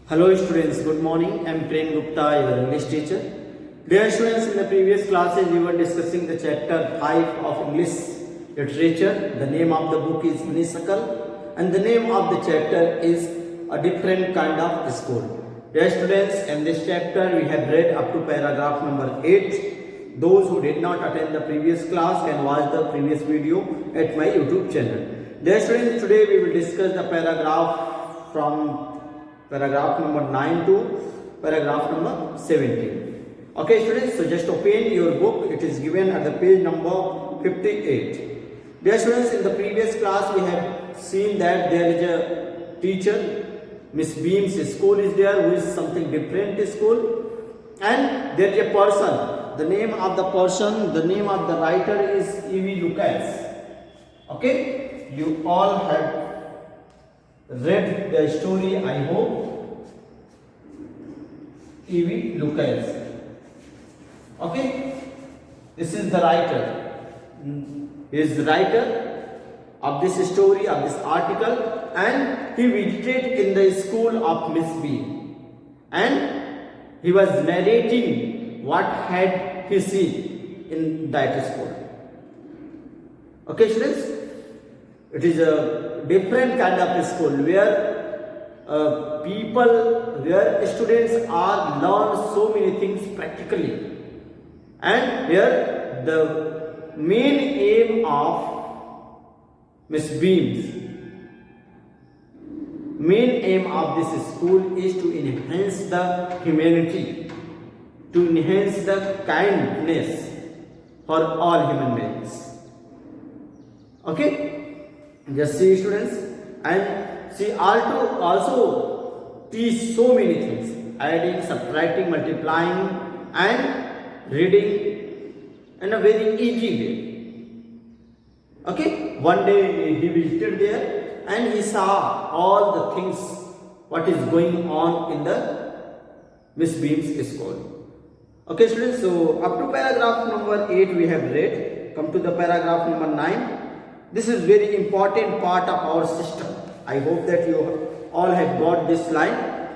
Hello students, good morning. I am Pren Gupta, your English teacher. Dear students, in the previous classes we were discussing the chapter 5 of English literature. The name of the book is Honeysuckle and the name of the chapter is A Different Kind of School. Dear students, in this chapter we have read up to paragraph number 8. Those who did not attend the previous class can watch the previous video at my YouTube channel. Dear students, today we will discuss the paragraph from paragraph number 9 to paragraph number 17. Okay students, so just open your book. It is given at the page number 58. Dear students, in the previous class we have seen that there is a teacher, Miss Beam's school is there, who is something different school, and there is a person. The name of the person, the name of the writer is E.V. Lucas. Okay, you all have read the story, I hope. E.V. Lucas. Okay, this is the writer. He is the writer of this story, of this article, and he visited in the school of Miss B, and he was narrating what had he seen in that school. Okay students, it is a different kind of school where where students are learn so many things practically, and where the main aim of Miss Beam's main aim of this school is to enhance the humanity, to enhance the kindness for all human beings. Okay, just see students, and she also teach so many things: adding, subtracting, multiplying, and reading in a very easy way. Okay, one day he visited there and he saw all the things what is going on in the Miss Beam's school. Okay students, so up to paragraph number 8 we have read. Come to the paragraph number 9. This is very important part of our system. I hope that you all have got this line.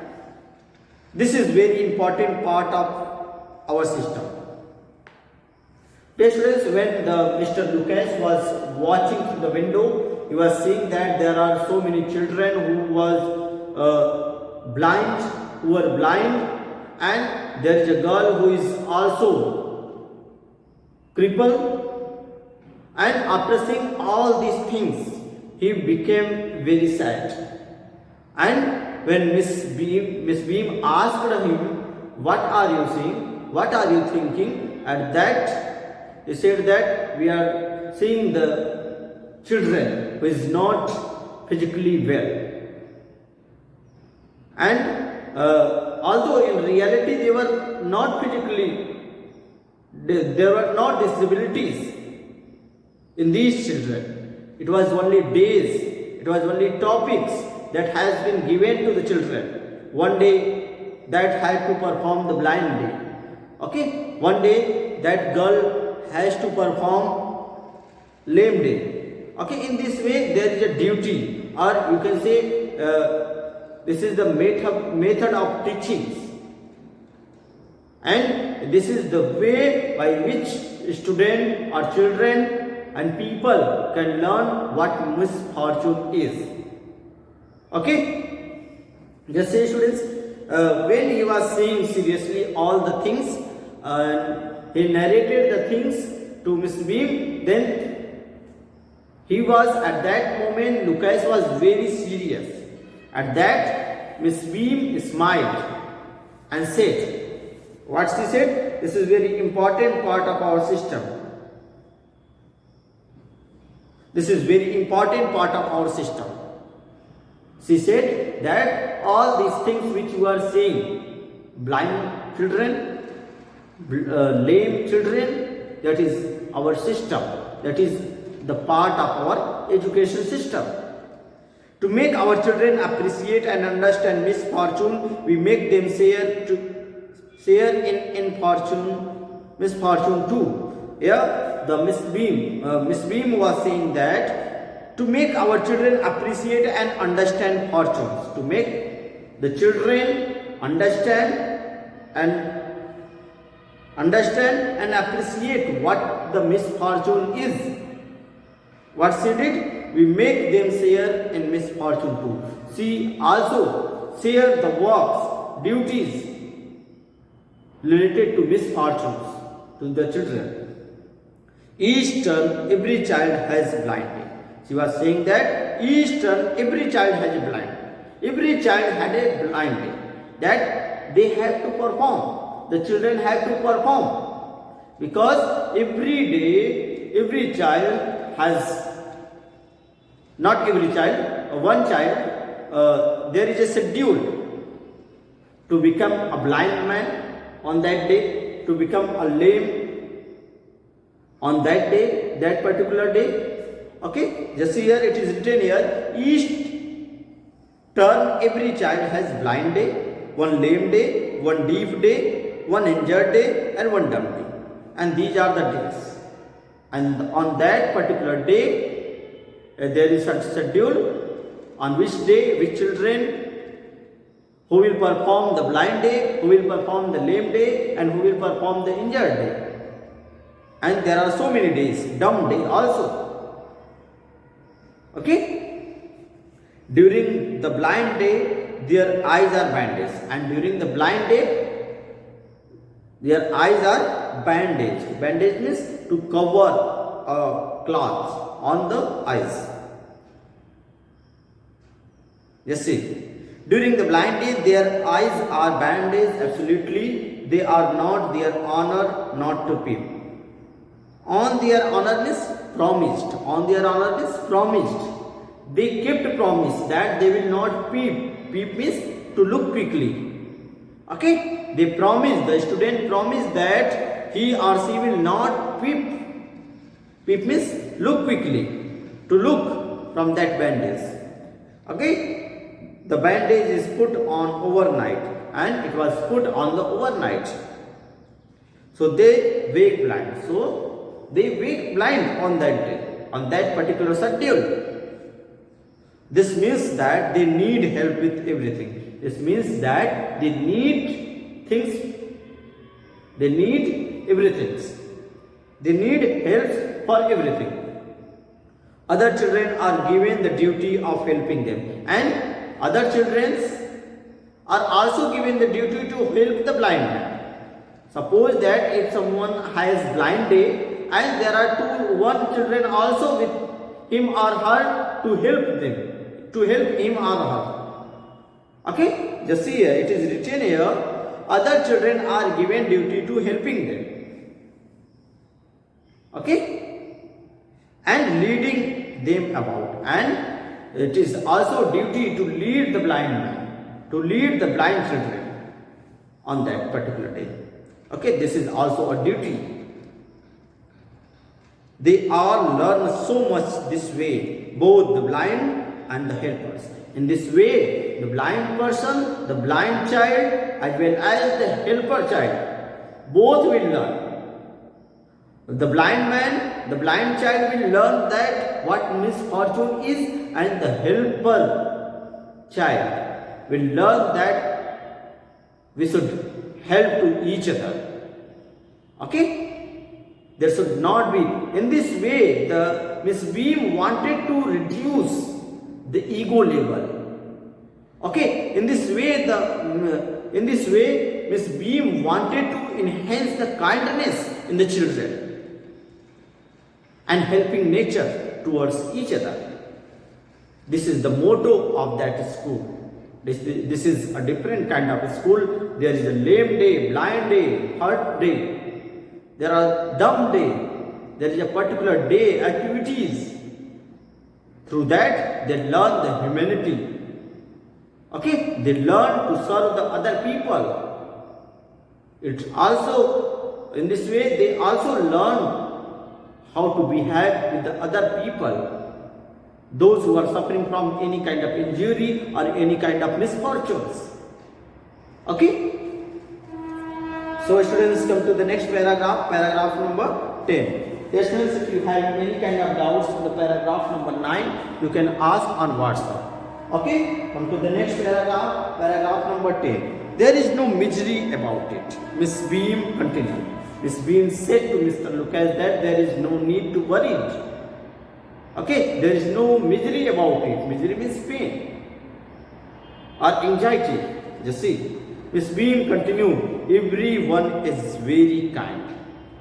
This is very important part of our system. Dear students, when Mr. Lucas was watching through the window, he was seeing that there are so many children who were blind, and there is a girl who is also crippled. And after seeing all these things, he became very sad. And when Miss Beam asked him, "What are you seeing? What are you thinking?" At that, he said that we are seeing the children who is not physically well. And although in reality they were not physically, there were not disabilities in these children. It was only days, it was only topics that has been given to the children. One day that had to perform the blind day. Okay, one day that girl has to perform lame day. Okay, in this way there is a duty, or you can say this is the method of teaching, and this is the way by which student or children and people can learn what misfortune is. Okay, just say students, when he was saying seriously all the things and he narrated the things to Miss Beam, then he was at that moment, Lucas was very serious. At that, Miss Beam smiled and said, what she said? This is very important part of our system. This is very important part of our system. She said that all these things which you are seeing, blind children, lame children, that is our system. That is the part of our education system. To make our children appreciate and understand misfortune, we make them share in misfortune too. Yeah. The Miss Beam was saying that to make our children appreciate and understand fortunes, to make the children understand and appreciate what the misfortune is. What she did? We make them share in misfortune too. She also share the works, duties related to misfortunes to the children. Each turn, every child has blind day. She was saying that each turn, every child has a blind day. Every child had a blind day that they have to perform. The children have to perform because every day, every child has, not every child, one child, there is a schedule to become a blind man on that day, to become a lame on that day, that particular day. Okay, just here it is written here, each turn every child has blind day, one lame day, one deaf day, one injured day and one dumb day. And these are the days. And on that particular day, there is a schedule on which day, which children who will perform the blind day, who will perform the lame day and who will perform the injured day. And there are so many days, dumb day also. Okay? During the blind day, their eyes are bandaged. And during the blind day, their eyes are bandaged. Bandage means to cover cloths on the eyes. Just see. During the blind day, their eyes are bandaged absolutely. They are not their honor not to peep. On their honor is promised. On their honor is promised. They kept promise that they will not peep. Peep means to look quickly. Okay? They promised, the student promised that he or she will not peep. Peep means look quickly. To look from that bandage. Okay? The bandage is put on overnight and it was put on the overnight. So they wake blind. So they wake blind on that day, on that particular schedule. This means that they need help with everything. This means that they need things. They need everything. They need help for everything. Other children are given the duty of helping them, and other children are also given the duty to help the blind man. Suppose that if someone has blind day and there are one children also with him or her to help them, to help him or her. Okay, just see here, it is written here, other children are given duty to helping them. Okay, and leading them about, and it is also duty to lead the blind man, to lead the blind children on that particular day. Okay, this is also a duty. They all learn so much this way, both the blind and the helpers. In this way, the blind person, the blind child, as well as the helper child, both will learn. The blind man, the blind child will learn that what misfortune is, and the helper child will learn that we should help to each other. Okay? There should not be. In this way, the Miss Beam wanted to reduce the ego level. Okay? In this way, Miss Beam wanted to enhance the kindness in the children and helping nature towards each other. This is the motto of that school. This is a different kind of school. There is a lame day, blind day, hurt day. There are dumb day. There is a particular day activities. Through that, they learn the humanity. Okay? They learn to serve the other people. It also, in this way, they also learn how to behave with the other people, those who are suffering from any kind of injury or any kind of misfortunes. Okay? So students, come to the next paragraph, paragraph number 10. Yes, students, if you have any kind of doubts on the paragraph number 9, you can ask on WhatsApp. Okay, come to the next paragraph, paragraph number 10. There is no misery about it. Miss Beam continued. Miss Beam said to Mr. Lucas that there is no need to worry. Okay, there is no misery about it. Misery means pain or anxiety. Just see. Miss Beam continued, everyone is very kind.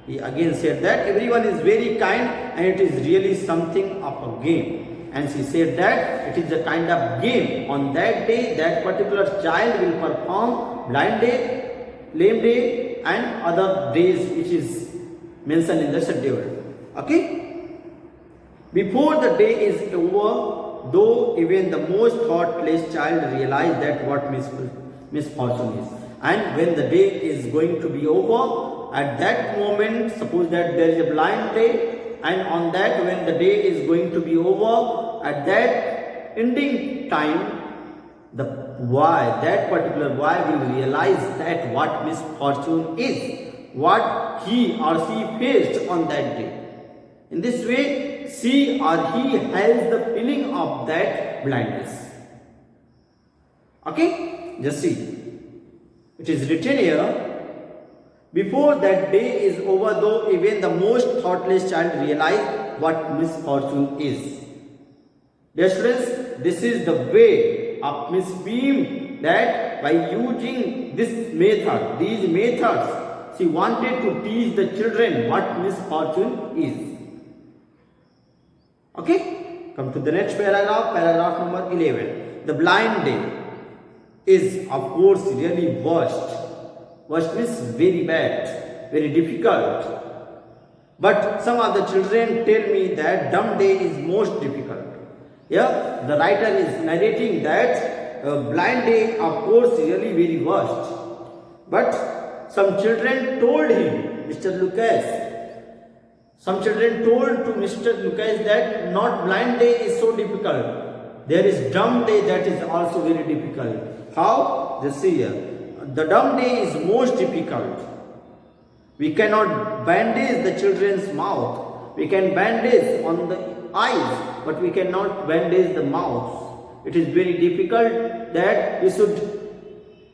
He again said that everyone is very kind and it is really something of a game. And she said that it is a kind of game. On that day, that particular child will perform blind day, lame day and other days which is mentioned in the schedule. Okay? Before the day is over, though even the most thoughtless child realized that what misfortune is. And when the day is going to be over, at that moment, suppose that there is a blind day, and on that when the day is going to be over, at that ending time, the boy, that particular boy will realize that what misfortune is, what he or she faced on that day. In this way, she or he has the feeling of that blindness. Okay? Just see. It is written here, before that day is over, though even the most thoughtless child realize what misfortune is. Dear students, this is the way of Miss Beam, that by using this method, these methods, she wanted to teach the children what misfortune is. Okay? Come to the next paragraph, paragraph number 11. The blind day is of course really worst. Worst means very bad, very difficult. But some of the children tell me that dumb day is most difficult. Yeah, the writer is narrating that blind day of course really very worst. But some children told him, Mr. Lucas, some children told to Mr. Lucas that not blind day is so difficult. There is dumb day that is also very difficult. How? Just see here. The dumb day is most difficult. We cannot bandage the children's mouth. We can bandage on the eyes, but we cannot bandage the mouth. It is very difficult that we should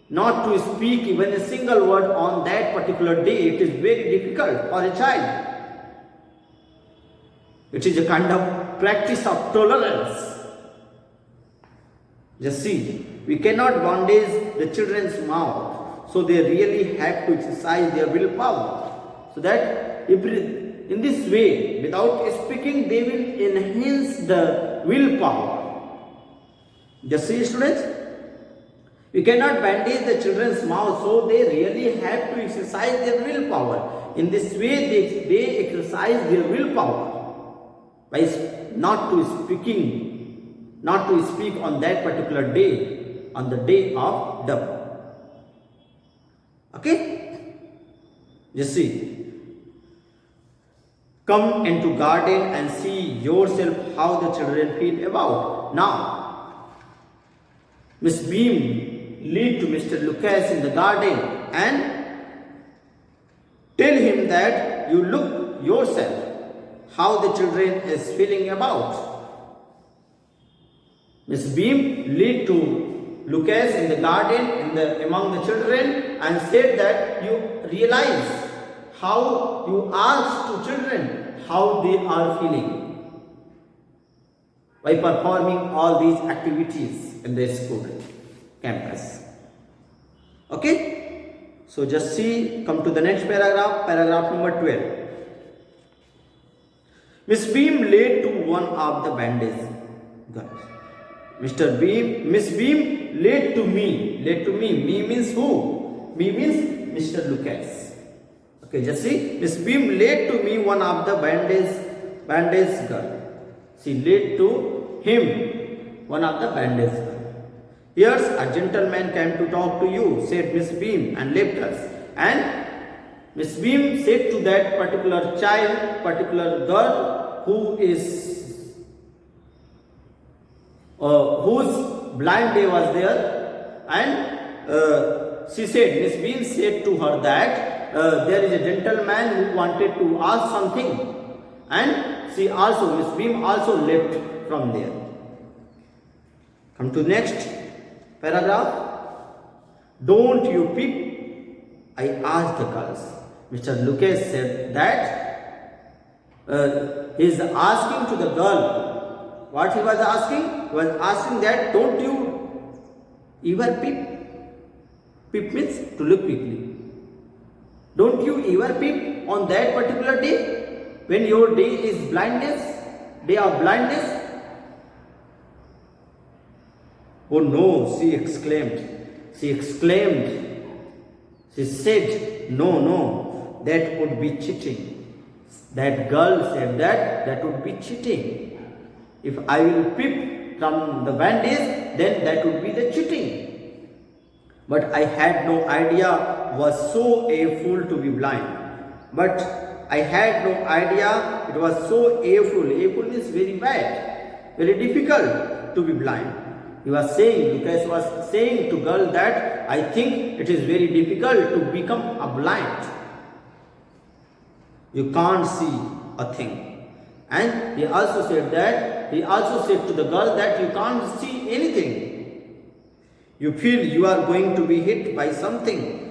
not to speak even a single word on that particular day. It is very difficult for a child. It is a kind of practice of tolerance. Just see, we cannot bandage the children's mouth, so they really have to exercise their willpower. So that in this way, without speaking, they will enhance the willpower. Just see, students, we cannot bandage the children's mouth, so they really have to exercise their willpower. In this way, they exercise their willpower by not to speak on that particular day, on the day of dumb. Okay? Just see. Come into garden and see yourself how the children feel about. Now, Miss Beam lead to Mr. Lucas in the garden and tell him that you look yourself how the children is feeling about. Miss Beam lead to Lucas in the garden among the children and said that you realize how you ask to children how they are feeling by performing all these activities in the school campus. Okay? So just see, come to the next paragraph, paragraph number 12. Miss Beam led to one of the bandage girls. Miss Beam led to me. Me means who? Me means Mr. Lucas. Okay, just see. Miss Beam led to me one of the bandage girl. She led to him one of the bandage girl. Here's a gentleman came to talk to you, said Miss Beam, and left us. And Miss Beam said to that particular child, particular girl, whose blind day was there, and she said, Miss Beam said to her that there is a gentleman who wanted to ask something, and Miss Beam also left from there. Come to next paragraph. Don't you peep? I asked the girls. Mr. Lucas said that he is asking to the girl. What he was asking? He was asking that don't you ever peep? Peep means to look quickly. Don't you ever peep on that particular day when your day is blindness, day of blindness? Oh no, she exclaimed. She exclaimed. She said, no, that would be cheating. That girl said that would be cheating. If I will peep from the bandage, then that would be the cheating. But I had no idea, was so a fool to be blind. But I had no idea, it was so a fool. A fool is very bad, very difficult to be blind. He was saying, Lucas was saying to girl that I think it is very difficult to become a blind. You can't see a thing. And he also said to the girl that you can't see anything. You feel you are going to be hit by something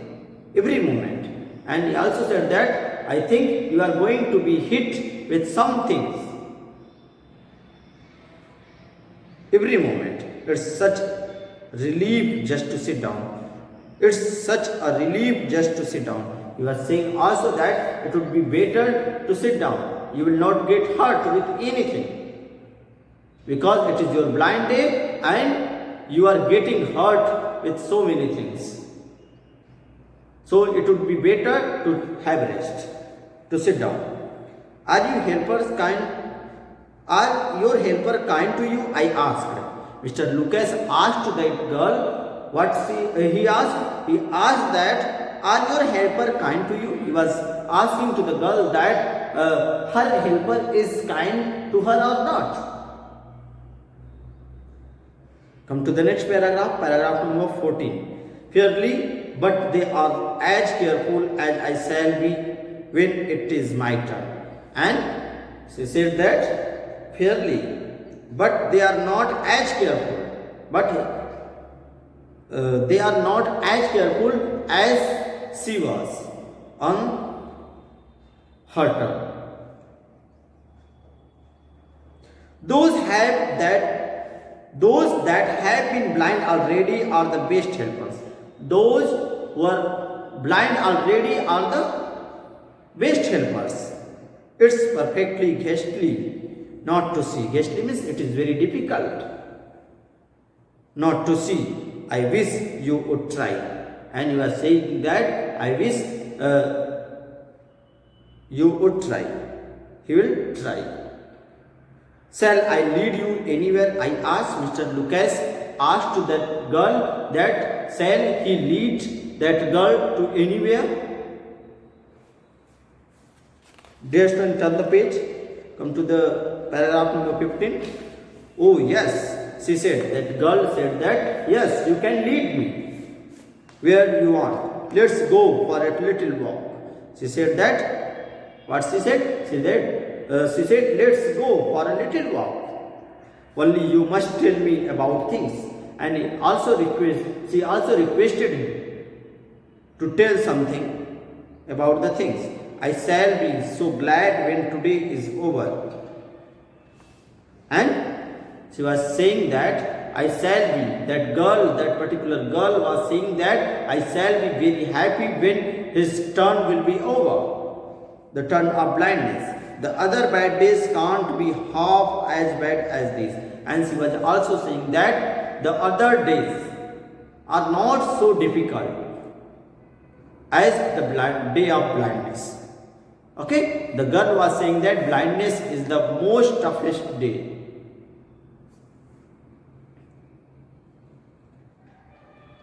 every moment. And he also said that I think you are going to be hit with some things every moment. It's such relief just to sit down. It's such a relief just to sit down. You are saying also that it would be better to sit down. You will not get hurt with anything. Because it is your blind day and you are getting hurt with so many things. So it would be better to have rest, to sit down. Are your helper kind to you? I asked. Mr. Lucas asked to that girl what he asked. He asked that, are your helper kind to you? He was asking to the girl that her helper is kind to her or not. Come to the next paragraph, paragraph number 14. Fairly, but they are as careful as I shall be when it is my turn. And she said that fairly, but they are not as careful. But they are not as careful as she was on her turn. Those that have been blind already are the best helpers. Those who are blind already are the best helpers. It's perfectly ghastly not to see. Ghastly means it is very difficult not to see. I wish you would try. And you are saying that I wish you would try. He will try. Shall I lead you anywhere? I asked. Mr. Lucas asked to that girl that shall he lead that girl to anywhere? Dear student, turn the page. Come to the paragraph number 15. Oh yes, she said. That girl said that yes, you can lead me where you want. Let's go for a little walk. She said that. What she said? She said, let's go for a little walk. Only you must tell me about things. And she also requested him to tell something about the things. I shall be so glad when today is over. And she was saying that I shall be, that particular girl was saying that I shall be very happy when his turn will be over. The turn of blindness. The other bad days can't be half as bad as these. And she was also saying that the other days are not so difficult as the day of blindness. Okay? The girl was saying that blindness is the most toughest day.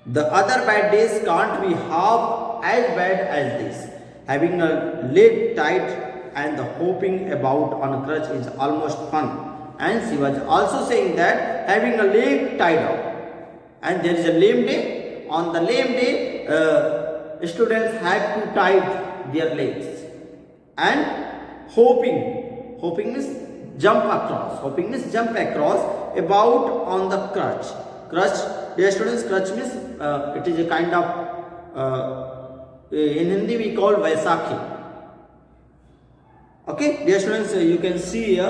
The other bad days can't be half as bad as this. Having a leg tied and the hopping about on a crutch is almost fun. And she was also saying that having a leg tied up. And there is a lame day. On the lame day, students have to tie their legs. And hopping means jump across. Hopping means jump across about on the crutch. Crutch, dear students, crutch means it is a kind of in Hindi we call Vaisakhi. Okay, dear students, you can see here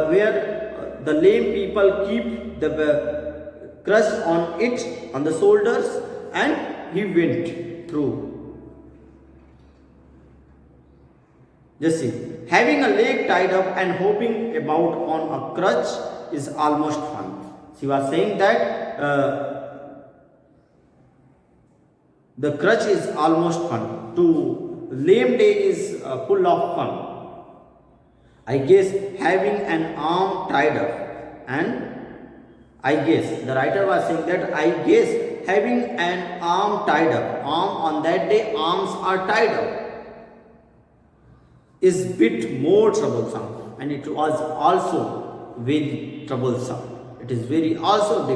where the lame people keep the crutch on it, on the shoulders, and he went through. Just see, having a leg tied up and hopping about on a crutch is almost fun. She was saying that the crutch is almost fun. To lame day is full of fun. I guess having an arm tied up, and I guess the writer was saying that I guess having an arm tied up, arm on that day arms are tied up, is bit more troublesome, and it was also very troublesome. It is also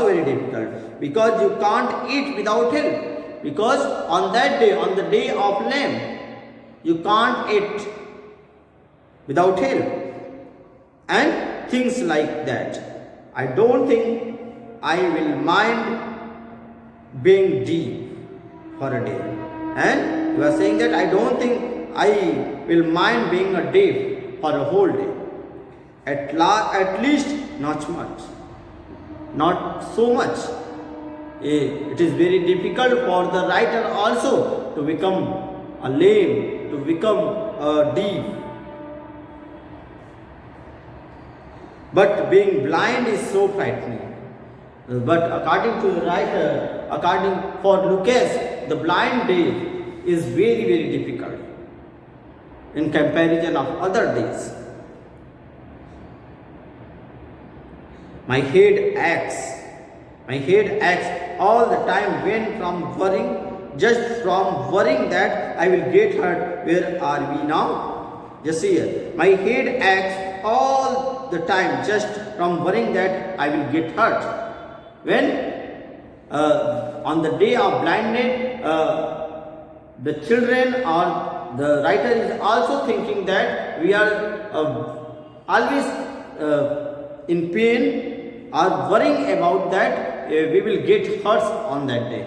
very difficult because you can't eat without help. Because on that day, on the day of lamb, you can't eat without help, and things like that. I don't think I will mind being deep for a day. And you are saying that I don't think I will mind being a deaf for a whole day. At least not much. Not so much. It is very difficult for the writer also to become a lame, to become a deaf. But being blind is so frightening. But according to the writer, according for Lucas, the blind day is very, very difficult in comparison of other days. My head aches all the time when from worrying, just from worrying that I will get hurt. Where are we now? Just see here. My head aches all the time just from worrying that I will get hurt. When on the day of blindness, the children or the writer is also thinking that we are always in pain or worrying about that we will get hurt on that day.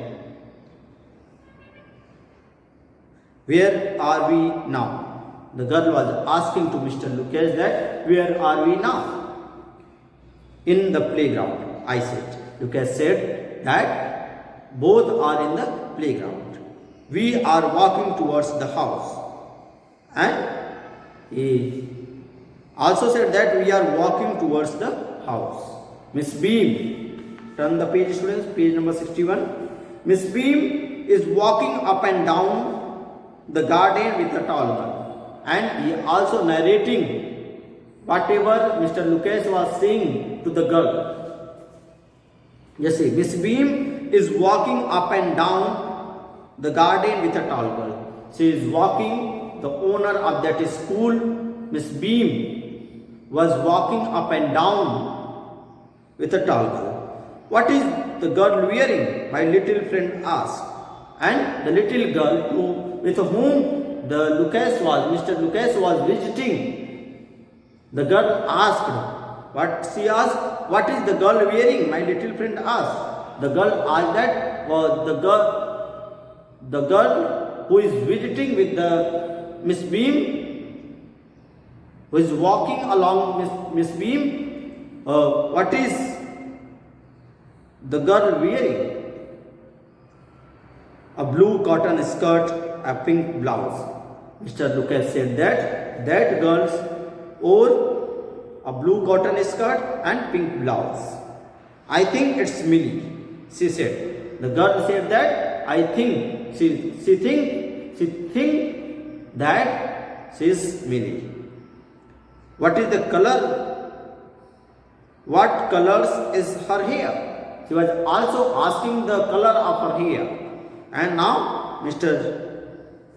Where are we now? The girl was asking to Mr. Lucas that where are we now? In the playground, I said. Lucas said that both are in the playground. We are walking towards the house. And he also said that we are walking towards the house. Miss Beam, turn the page students, page number 61. Miss Beam is walking up and down the garden with a tall girl. And he also narrating whatever Mr. Lucas was saying to the girl. Yes, see, Miss Beam is walking up and down the garden with a tall girl. She is walking, the owner of that school, Miss Beam, was walking up and down with a tall girl. What is the girl wearing? My little friend asked. And the little girl with whom Mr. Lucas was visiting, the girl asked. What she asked? What is the girl wearing? My little friend asked. The girl asked that the girl who is visiting with the Miss Beam, who is walking along Miss Beam, what is the girl wearing? A blue cotton skirt, a pink blouse. Mr. Lucas said that girls wore a blue cotton skirt and pink blouse. I think it's Millie, she said. The girl said that I think she think that she is Millie. What is the color? What colors is her hair? She was also asking the color of her hair. And now Mr.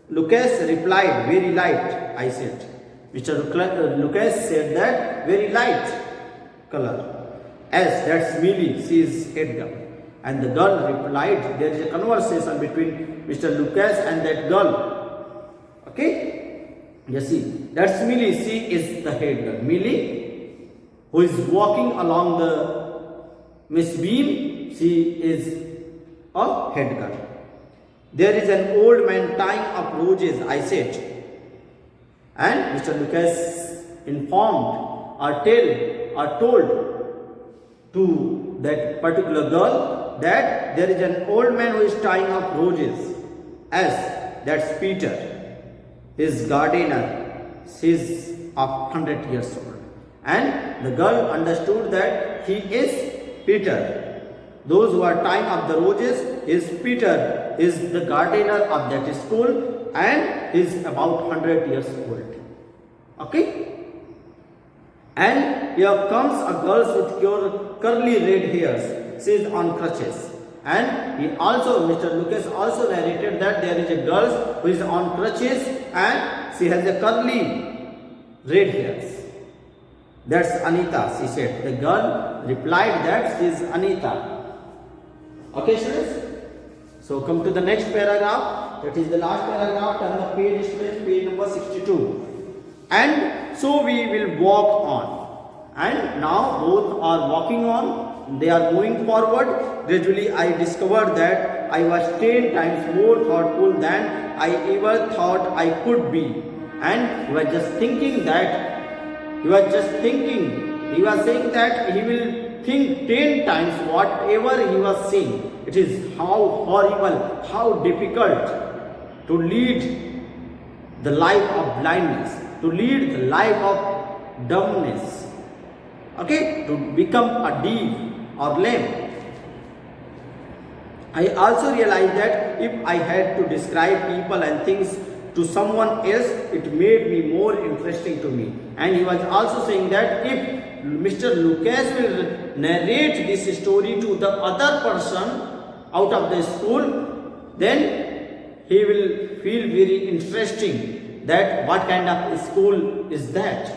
Lucas replied, very light, I said. Mr. Lucas said that very light color. As that's Millie, she is Edgar. And the girl replied, there is a conversation between Mr. Lucas and that girl. Okay? You see, that's Millie, she is the head girl. Millie, who is walking along Miss Beam, she is a head girl. There is an old man tying up roses, I said. And Mr. Lucas informed or told to that particular girl that there is an old man who is tying up roses, as that's Peter, his gardener. She is of 100 years old. And the girl understood that he is Peter. Those who are tying up the roses is Peter, is the gardener of that school, and is about 100 years old. Okay? And here comes a girl with curly red hairs. She is on crutches. And Mr. Lucas also narrated that there is a girl who is on crutches and she has a curly red hairs. That's Anita, she said. The girl replied that she is Anita. Okay, students? So come to the next paragraph. That is the last paragraph. Turn the page, students, page number 62. And so we will walk on. And now both are walking on. They are moving forward. Gradually I discovered that I was 10 times more thoughtful than I ever thought I could be. And he was just thinking that, he was saying that he will think 10 times whatever he was saying. It is how horrible, how difficult to lead the life of blindness, to lead the life of dumbness, okay, to become a deaf or lame. I also realized that if I had to describe people and things to someone else, it made me more interesting to me. And he was also saying that if Mr. Lucas will narrate this story to the other person out of the school, then he will feel very interesting that what kind of school is that.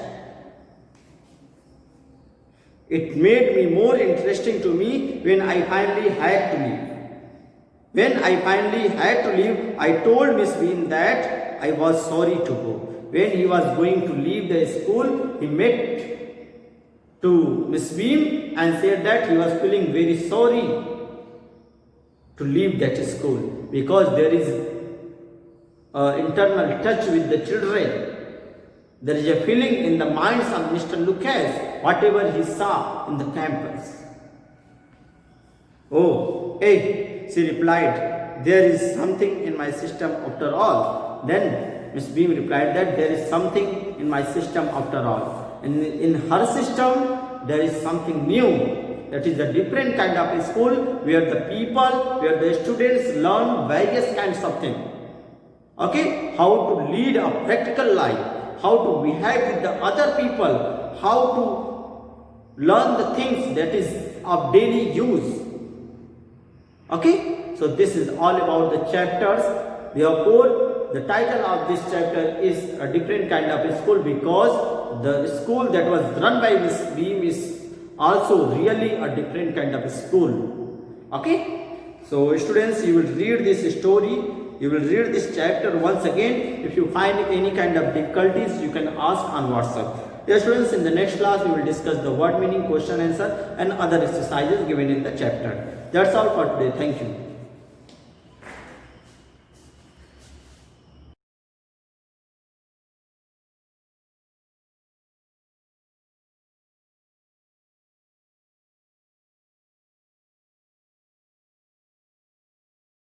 It made me more interesting to me when I finally had to leave. When I finally had to leave, I told Miss Bean that I was sorry to go. When he was going to leave the school, he met to Miss Bean and said that he was feeling very sorry to leave that school because there is internal touch with the children. There is a feeling in the minds of Mr. Lucas, whatever he saw in the campus. Oh, hey, she replied, there is something in my system after all. Then Miss Beam replied that there is something in my system after all. And in her system, there is something new. That is a different kind of school where the people, where the students learn various kinds of things. Okay, how to lead a practical life, how to behave with the other people, how to learn the things that is of daily use. Okay, so this is all about the chapters. Therefore, the title of this chapter is a different kind of school because the school that was run by Miss Beam is also really a different kind of school. Okay, so students, you will read this story, you will read this chapter once again. If you find any kind of difficulties, you can ask on WhatsApp. Yes, students, in the next class we will discuss the word meaning, question answer and other exercises given in the chapter. That's all for today. Thank you.